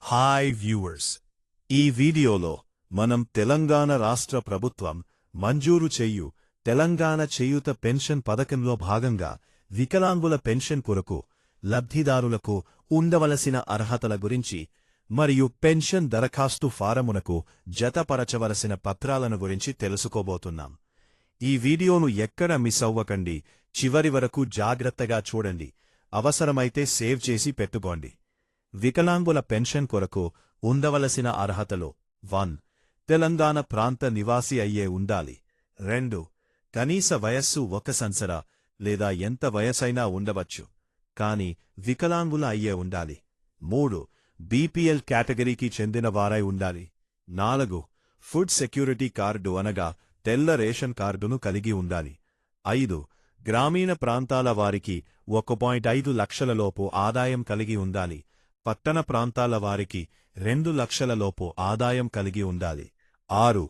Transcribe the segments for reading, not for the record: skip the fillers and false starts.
Hi viewers, ఈ వీడియోలో మనం తెలంగాణ రాష్ట్ర ప్రభుత్వం మంజూరు చేయు తెలంగాణ చేయూత పెన్షన్ పథకంలో భాగంగా వికలాంగుల పెన్షన్ కొరకు లబ్ధిదారులకు ఉండవలసిన అర్హతల గురించి మరియు పెన్షన్ దరఖాస్తు ఫారమునకు జతపరచవలసిన పత్రాలను గురించి తెలుసుకోబోతున్నాం. ఈ వీడియోను ఎక్కడ మిస్ అవ్వకండి, చివరి వరకు జాగ్రత్తగా చూడండి. అవసరమైతే సేవ్ చేసి పెట్టుకోండి. వికలాంగుల పెన్షన్ కొరకు ఉండవలసిన అర్హతలు: 1. తెలంగాణ ప్రాంత నివాసి అయ్యే ఉండాలి. 2. కనీస వయస్సు 1 సంవత్సరం లేదా ఎంత వయసైనా ఉండవచ్చు, కాని వికలాంగుల అయ్యే ఉండాలి. 3. బీపీఎల్ కేటగిరీకి చెందిన వారై ఉండాలి. 4. ఫుడ్ సెక్యూరిటీ కార్డు అనగా తెల్ల రేషన్ కార్డును కలిగి ఉండాలి. 5. గ్రామీణ ప్రాంతాల వారికి 1.5 లక్షలలోపు ఆదాయం కలిగి ఉండాలి. పట్టణ ప్రాంతాల వారికి 2 లక్షలలోపు ఆదాయం కలిగి ఉండాలి. 6.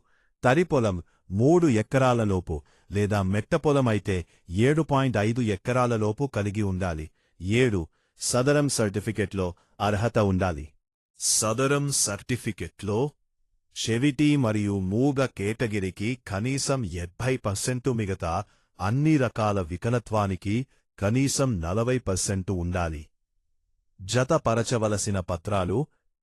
తరి పొలం 3 ఎకరాలలోపు లేదా మెట్టపొలమైతే 7.5 ఎకరాలలోపు కలిగి ఉండాలి. 7. సదరం సర్టిఫికెట్లో అర్హత ఉండాలి. సదరం సర్టిఫికెట్లో చెవిటి మరియు మూగ కేటగిరీకి కనీసం 70%, మిగతా అన్ని రకాల వికలత్వానికి కనీసం 40% ఉండాలి. జతపరచవలసిన పత్రాలు: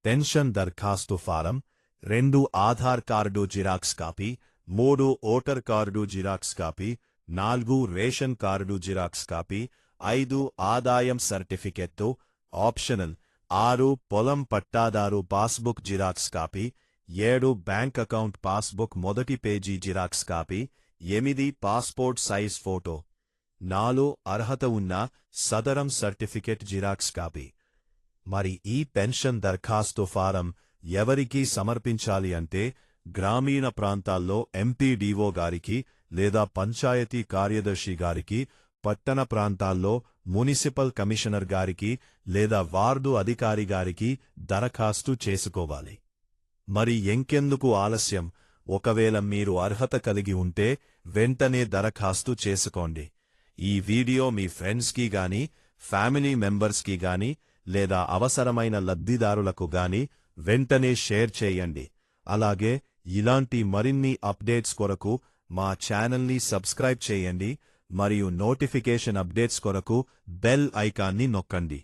పెన్షన్ దరఖాస్తు form, 2 Aadhaar card xerox copy, 3 voter card xerox copy, 4 ration card xerox copy, 5 ఆదాయం సర్టిఫికెట్టు ఆప్షనల్, 6 పొలం పట్టాదారు passbook xerox copy, 7 bank account passbook మొదటి పేజీ xerox copy, 8 passport size photo, 4 అర్హత ఉన్న సదరం సర్టిఫికెట్ జిరాక్స్ కాపీ. మరి ఈ పెన్షన్ దరఖాస్తు ఫారం ఎవరికి సమర్పించాలి అంటే, గ్రామీణ ప్రాంతాల్లో ఎంపీడీఓ గారికి లేదా పంచాయతీ కార్యదర్శి గారికి, పట్టణ ప్రాంతాల్లో మునిసిపల్ కమిషనర్ గారికి లేదా వార్డు అధికారి గారికి దరఖాస్తు చేసుకోవాలి. మరి ఇంకెందుకు ఆలస్యం? ఒకవేళ మీరు అర్హత కలిగి ఉంటే వెంటనే దరఖాస్తు చేసుకోండి. ఈ వీడియో మీ ఫ్రెండ్స్కి గాని, ఫ్యామిలీ మెంబర్స్కి గాని లేదా అవసరమైన లబ్ధిదారులకు గాని వెంటనే షేర్ చేయండి. అలాగే ఇలాంటి మరిన్ని అప్డేట్స్ కొరకు మా ఛానల్ని సబ్స్క్రైబ్ చేయండి మరియు నోటిఫికేషన్ అప్డేట్స్ కొరకు బెల్ ఐకాన్ని నొక్కండి.